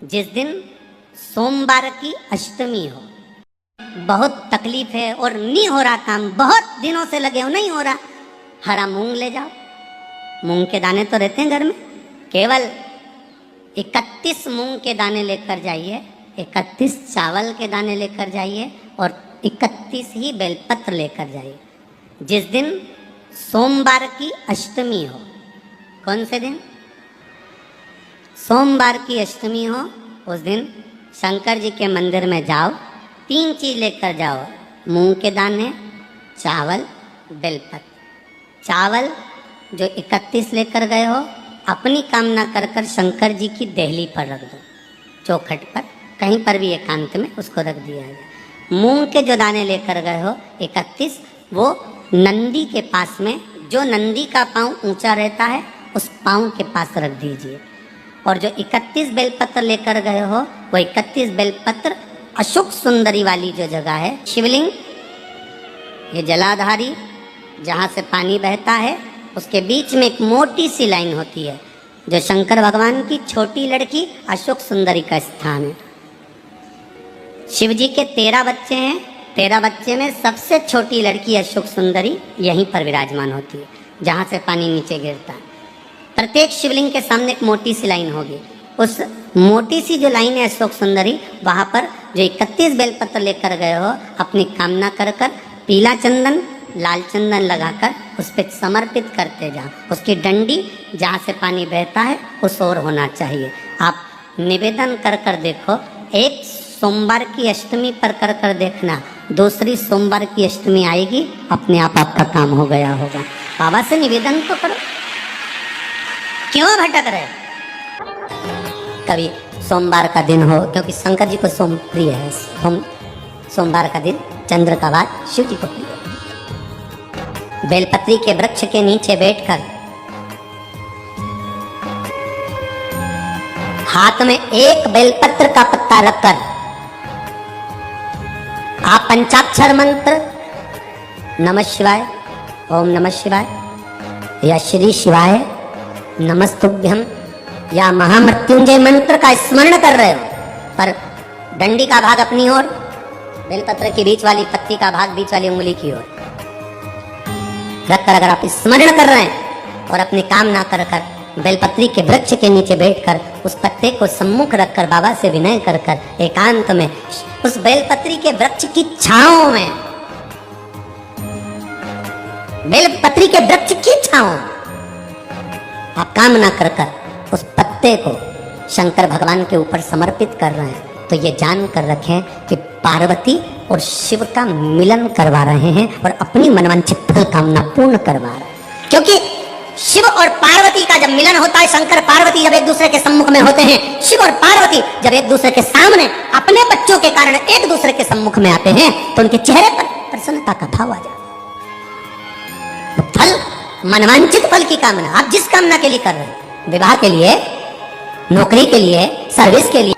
जिस दिन सोमवार की अष्टमी हो, बहुत तकलीफ है और नहीं हो रहा काम, बहुत दिनों से लगे हो नहीं हो रहा, हरा मूंग ले जाओ। मूंग के दाने तो रहते हैं घर में, केवल 31 मूंग के दाने लेकर जाइए, 31 चावल के दाने लेकर जाइए और 31 ही बेलपत्र लेकर जाइए। जिस दिन सोमवार की अष्टमी हो, कौन से दिन? सोमवार की अष्टमी हो, उस दिन शंकर जी के मंदिर में जाओ, 3 चीज लेकर जाओ, मूंग के दाने, चावल, बेलपत्र। चावल जो 31 लेकर गए हो, अपनी कामना कर कर शंकर जी की देहली पर रख दो, चौखट पर, कहीं पर भी एकांत में उसको रख दिया जाए। मूंग के जो दाने लेकर गए हो 31, वो नंदी के पास में, जो नंदी का पाँव ऊंचा रहता है उस पाँव के पास रख दीजिए। और जो 31 बेलपत्र लेकर गए हो, वो 31 बेलपत्र अशोक सुंदरी वाली जो जगह है, शिवलिंग, ये जलाधारी जहाँ से पानी बहता है, उसके बीच में एक मोटी सी लाइन होती है, जो शंकर भगवान की छोटी लड़की अशोक सुंदरी का स्थान है। शिव जी के 13 बच्चे हैं, 13 बच्चे में सबसे छोटी लड़की अशोक सुंदरी यहीं पर विराजमान होती है, जहाँ से पानी नीचे गिरता है। प्रत्येक शिवलिंग के सामने एक मोटी सी लाइन होगी, उस मोटी सी जो लाइन है अशोक सुंदरी, वहाँ पर जो 31 बेलपत्र लेकर गए हो, अपनी कामना कर कर पीला चंदन, लाल चंदन लगाकर उस पर समर्पित करते जाओ। उसकी डंडी जहाँ से पानी बहता है उस ओर होना चाहिए। आप निवेदन कर कर देखो, एक सोमवार की अष्टमी पर कर कर देखना, दूसरी सोमवार की अष्टमी आएगी, अपने आप आपका काम हो गया होगा। बाबा से निवेदन तो करो, क्यों भटक रहे? कभी सोमवार का दिन हो, क्योंकि शंकर जी को सोम प्रिय है, सोमवार का दिन चंद्र का वार शिव जी को प्रिय है। बेलपत्री के वृक्ष के नीचे बैठकर हाथ में एक बेलपत्र का पत्ता रखकर आप पंचाक्षर मंत्र नमः शिवाय, ओम नमः शिवाय, या श्री शिवाय नमस्तुभ्यम, या महामृत्युंजय मंत्र का स्मरण कर रहे हो, पर डंडी का भाग अपनी ओर, बेलपत्र की बीच वाली पत्ती का भाग बीच वाली उंगली की ओर रखकर अगर आप स्मरण कर रहे हैं और अपनी काम ना कर कर बेलपत्री के वृक्ष के नीचे बैठकर उस पत्ते को सम्मुख रखकर बाबा से विनय कर कर एकांत में उस बेलपत्री के वृक्ष की छांव में, बेलपत्री के वृक्ष की छांव आप कामना कर कर उस पत्ते को शंकर भगवान के ऊपर समर्पित कर रहे हैं, तो ये जान कर रखें कि पार्वती और शिव का मिलन करवा रहे हैं और अपनी मनवांछित फल कामना पूर्ण करवा रहे हैं। क्योंकि शिव और पार्वती का जब मिलन होता है, शंकर पार्वती जब एक दूसरे के सम्मुख में होते हैं, शिव और पार्वती जब एक दूसरे के सामने अपने बच्चों के कारण एक दूसरे के सम्मुख में आते हैं, तो उनके चेहरे पर प्रसन्नता का भाव आ जाता है। तो फल, मनवांछित फल की कामना आप जिस कामना के लिए कर रहे हैं, विवाह के लिए, नौकरी के लिए, सर्विस के लिए,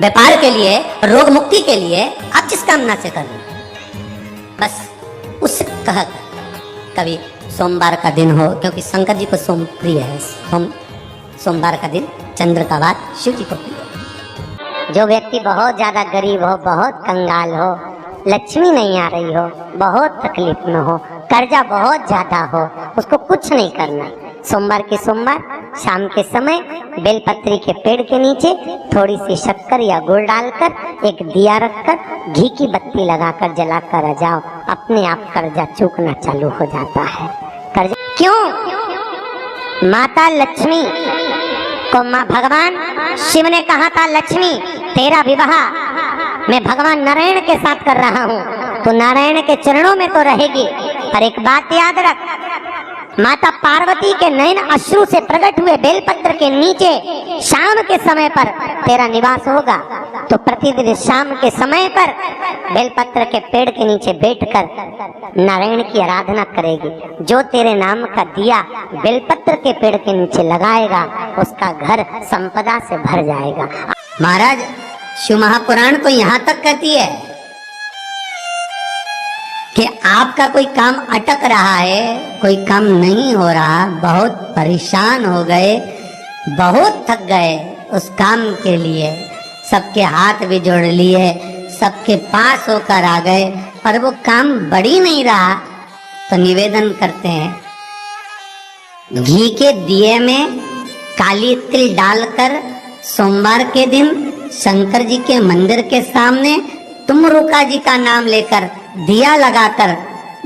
व्यापार के लिए, रोग मुक्ति के लिए, आप जिस कामना से कर रहे हैं, बस उससे कहा कभी सोमवार का दिन हो, क्योंकि शंकर जी को सोम प्रिय है, सोमवार का दिन चंद्र का वार शिव जी को प्रिय है। जो व्यक्ति बहुत ज्यादा गरीब हो, बहुत कंगाल हो, लक्ष्मी नहीं आ रही हो, बहुत तकलीफ में हो, कर्जा बहुत ज्यादा हो, उसको कुछ नहीं करना, सोमवार के सोमवार शाम के समय बेलपत्री के पेड़ के नीचे थोड़ी सी शक्कर या गुड़ डालकर एक दिया रखकर घी की बत्ती लगाकर जलाकर आ जाओ, अपने आप कर्जा चूकना चालू हो जाता है। कर्जा क्यों? माता लक्ष्मी को भगवान शिव ने कहा था, लक्ष्मी तेरा विवाह मैं भगवान नारायण के साथ कर रहा हूँ, तो नारायण के चरणों में तो रहेगी, पर एक बात याद रख, माता पार्वती के नयन अश्रु से प्रकट हुए बेलपत्र के नीचे शाम के समय पर तेरा निवास होगा, तो प्रतिदिन शाम के समय पर बेलपत्र के पेड़ के नीचे बैठकर नारायण की आराधना करेगी। जो तेरे नाम का दिया बेलपत्र के पेड़ के नीचे लगाएगा, उसका घर संपदा से भर जाएगा। महाराज, शिव महापुराण तो यहाँ तक कहती है कि आपका कोई काम अटक रहा है, कोई काम नहीं हो रहा, बहुत परेशान हो गए, बहुत थक गए, उस काम के लिए सबके हाथ भी जोड़ लिए, सबके पास होकर आ गए, पर वो काम बढ़ ही नहीं रहा। तो निवेदन करते हैं, घी के दिए में काली तिल डालकर सोमवार के दिन शंकर जी के मंदिर के सामने तुमरुका जी का नाम लेकर दिया लगाकर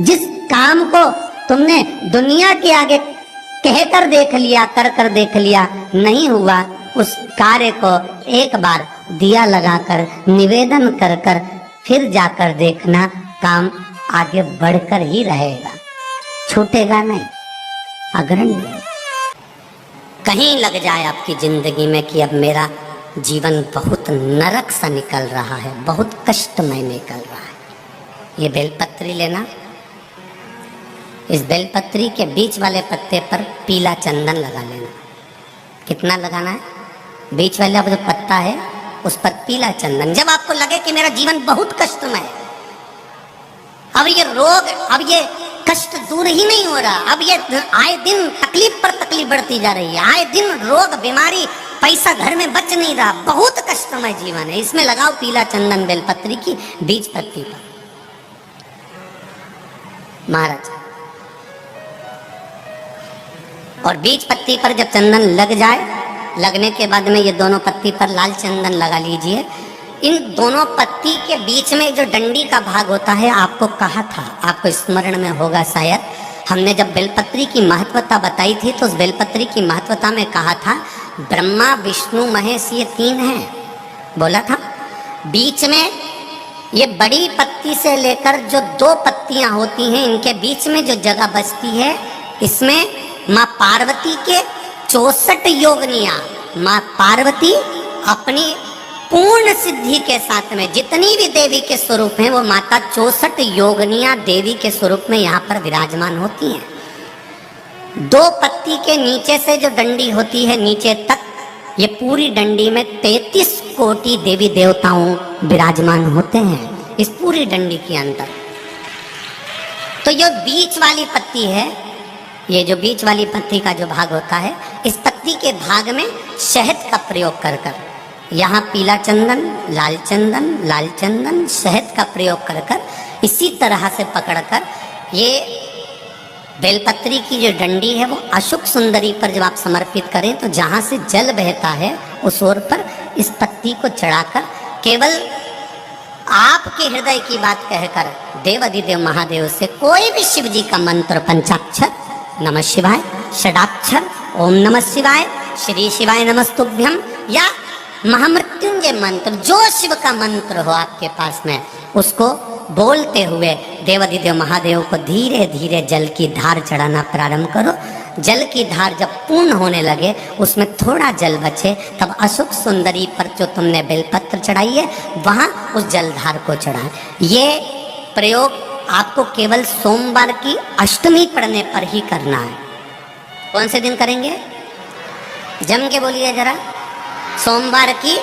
जिस काम को तुमने दुनिया के आगे कहकर देख लिया, कर देख लिया, नहीं हुआ, उस कार्य को एक बार दिया लगाकर निवेदन कर फिर जाकर देखना, काम आगे बढ़कर ही रहेगा, छूटेगा नहीं, अग्रणी। कहीं लग जाए आपकी जिंदगी में कि अब मेरा जीवन बहुत नरक सा निकल रहा है, बहुत कष्टमय निकल रहा है, ये बेलपत्री लेना। इस बेलपत्री के बीच वाले पत्ते पर पीला चंदन लगा लेना। कितना लगाना है? बीच वाला जो पत्ता है उस पर पीला चंदन। जब आपको लगे कि मेरा जीवन बहुत कष्टमय है, अब ये रोग, अब ये कष्ट दूर ही नहीं हो रहा, अब ये आए दिन तकलीफ पर तकलीफ बढ़ती जा रही है, आए दिन रोग बीमारी, पैसा घर में बच नहीं रहा, बहुत कष्टमय जीवन है, इसमें लगाओ पीला चंदन बेलपत्री की बीज पत्ती पर। महाराज, और बीज पत्ती पर जब चंदन लग जाए, लगने के बाद में ये दोनों पत्ती पर लाल चंदन लगा लीजिए। इन दोनों पत्ती के बीच में जो डंडी का भाग होता है, आपको कहा था, आपको स्मरण में होगा शायद, हमने जब बेलपत्री की महत्वता बताई थी तो उस बेलपत्री की महत्वता में कहा था ब्रह्मा विष्णु महेश ये तीन हैं, बोला था। बीच में ये बड़ी पत्ती से लेकर जो दो पत्तियां होती हैं, इनके बीच में जो जगह बचती है, इसमें माँ पार्वती के 64 योगनियां, माँ पार्वती अपनी पूर्ण सिद्धि के साथ में जितनी भी देवी के स्वरूप हैं, वो माता 64 योगनियां देवी के स्वरूप में यहाँ पर विराजमान होती हैं। दो पत्ती के नीचे से जो डंडी होती है नीचे तक, ये पूरी डंडी में 33 कोटि देवी देवताओं विराजमान होते हैं इस पूरी डंडी के अंदर। तो ये बीच वाली पत्ती है, ये जो बीच वाली पत्ती का जो भाग होता है, इस पत्ती के भाग में शहद का प्रयोग कर यहाँ पीला चंदन, लाल चंदन, लाल चंदन, शहद का प्रयोग कर इसी तरह से पकड़कर ये बेलपत्री की जो डंडी है वो अशुक सुंदरी पर जब आप समर्पित करें तो जहाँ से जल बहता है उस ओर पर इस पत्ती को चढ़ाकर केवल आपके हृदय की बात कहकर देवाधिदेव महादेव से कोई भी शिव जी का मंत्र, पंचाक्षर नमः शिवाय, षडाक्षर ओम नमः शिवाय, श्री शिवाय नमस्तुभ्यम, या महामृत्युंजय मंत्र, जो शिव का मंत्र हो आपके पास में, उसको बोलते हुए देवाधिदेव महादेव को धीरे धीरे जल की धार चढ़ाना प्रारंभ करो। जल की धार जब पूर्ण होने लगे, उसमें थोड़ा जल बचे, तब अशुक सुंदरी पर जो तुमने बेलपत्र चढ़ाई है वहाँ उस जलधार को चढ़ाएं। ये प्रयोग आपको केवल सोमवार की अष्टमी पढ़ने पर ही करना है। कौन से दिन करेंगे? जम के बोलिए जरा। सोमवार की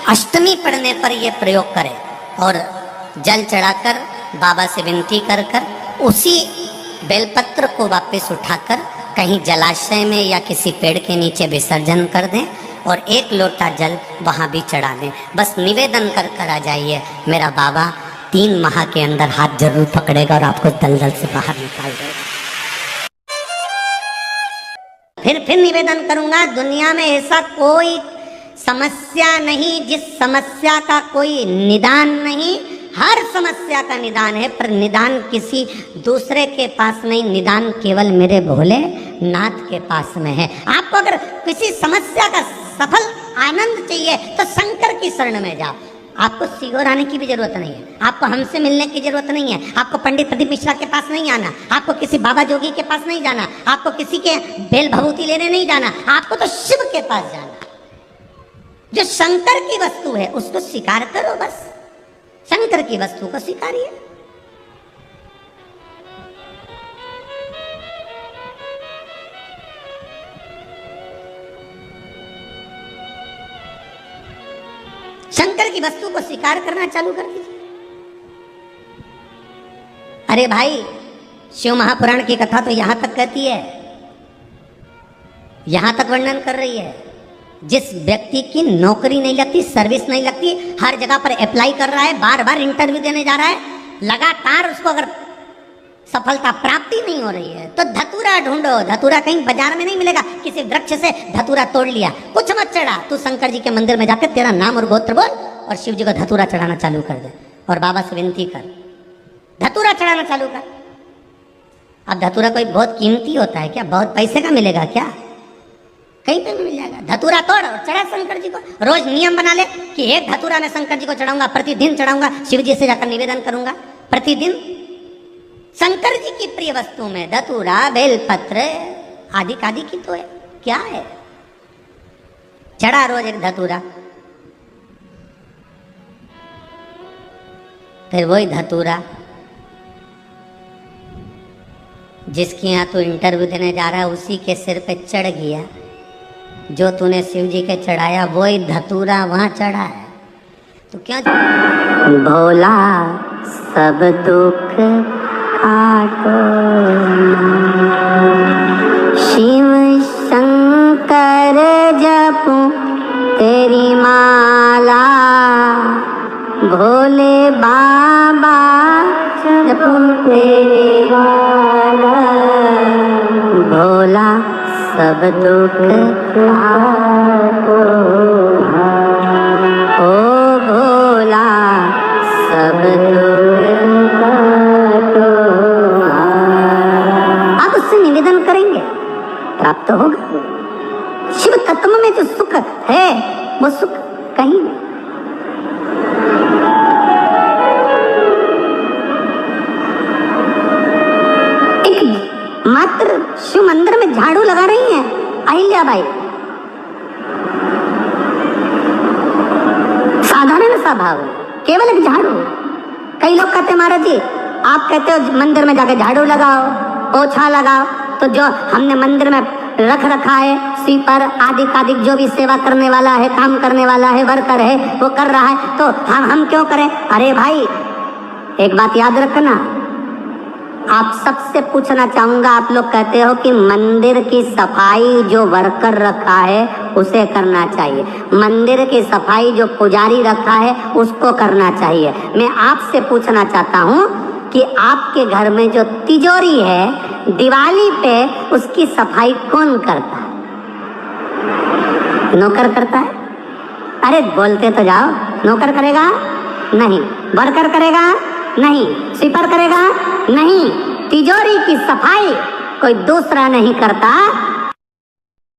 अष्टमी पढ़ने पर यह प्रयोग करें और जल चढ़ाकर बाबा से विनती कर उसी बेलपत्र को वापस उठाकर कहीं जलाशय में या किसी पेड़ के नीचे विसर्जन कर दें और एक लोटा जल वहाँ भी चढ़ा दें। बस निवेदन कर आ जाइए, मेरा बाबा 3 माह के अंदर हाथ जरूर पकड़ेगा और आपको दलदल से बाहर निकाल देगा। फिर निवेदन करूंगा, दुनिया में ऐसा कोई समस्या नहीं जिस समस्या का कोई निदान नहीं। हर समस्या का निदान है, पर निदान किसी दूसरे के पास नहीं, निदान केवल मेरे भोले नाथ के पास में है। आपको अगर किसी समस्या का सफल आनंद चाहिए तो शंकर की शरण में जाओ। आपको सीहोर आने की भी जरूरत नहीं है, आपको हमसे मिलने की जरूरत नहीं है, आपको पंडित प्रदीप मिश्रा के पास नहीं आना, आपको किसी बाबा जोगी के पास नहीं जाना, आपको किसी के बेल भभूति लेने नहीं जाना, आपको तो शिव के पास जाना। जो शंकर की वस्तु है उसको स्वीकार करो, बस शंकर की वस्तु को स्वीकारिए। शंकर की वस्तु को स्वीकार करना चालू कर दीजिए। अरे भाई, शिव महापुराण की कथा तो यहां तक कहती है, यहां तक वर्णन कर रही है, जिस व्यक्ति की नौकरी नहीं लगती, सर्विस नहीं लगती, हर जगह पर अप्लाई कर रहा है, बार बार इंटरव्यू देने जा रहा है, लगातार उसको अगर सफलता प्राप्ति नहीं हो रही है तो धतूरा ढूंढो। धतूरा कहीं बाजार में नहीं मिलेगा, किसी वृक्ष से धतूरा तोड़ लिया, कुछ मत चढ़ा, तू शंकर जी के मंदिर में जाकर तेरा नाम और गोत्र बोल और शिव जी को धतूरा चढ़ाना चालू कर दे और बाबा से विनती कर, धतूरा चढ़ाना चालू कर। अब धतूरा कोई बहुत कीमती होता है क्या? बहुत पैसे का मिलेगा क्या? कहीं पे भी मिल जाएगा। धतूरा तोड़ और चढ़ा शंकर जी को। रोज नियम बना ले कि एक धतूरा मैं शंकर जी को चढ़ाऊंगा, प्रतिदिन चढ़ाऊंगा, शिव जी से जाकर निवेदन करूंगा प्रतिदिन। शंकर जी की प्रिय वस्तु में धतूरा, बेलपत्र आदि आदि की तो है, क्या है? चढ़ा रोज एक धतूरा, फिर वही धतूरा जिसके यहाँ तू इंटरव्यू देने जा रहा है उसी के सिर पे चढ़ गया। जो तूने शिव जी के चढ़ाया वही धतूरा वहां चढ़ा है, तो क्या भोला सब दुख काटो, शिव शंकर जपू तेरी माला, भोले बाबा जपू तेरी माला, भोला सब दुख काटो, ओ भोला सब दुख काटो। आप उससे निवेदन करेंगे, प्राप्त होगा। शिव तत्व में जो सुख है वो सुख कहीं नहीं। मात्र शिव मंदिर में झाड़ू लगा रही हैं अहिल्याबाई, साधारण सा भाव, केवल एक झाड़ू। कई लोग कहते महाराज जी आप कहते हो मंदिर में जाके झाड़ू लगाओ, पोछा लगाओ, तो जो हमने मंदिर में रख रखा है स्वीपर आदि आदि जो भी सेवा करने वाला है, काम करने वाला है, वर्कर है, वो कर रहा है, तो हम क्यों करें? अरे भाई एक बात याद रखना, आप सबसे पूछना चाहूंगा, आप लोग कहते हो कि मंदिर की सफाई जो वर्कर रखा है उसे करना चाहिए, मंदिर की सफाई जो पुजारी रखा है उसको करना चाहिए। मैं आपसे पूछना चाहता हूं कि आपके घर में जो तिजोरी है दिवाली पे उसकी सफाई कौन करता है? नौकर करता है? अरे बोलते तो जाओ। नौकर करेगा? नहीं। वर्कर करेगा? नहीं। स्वीपर करेगा? नहीं। तिजोरी की सफाई कोई दूसरा नहीं करता,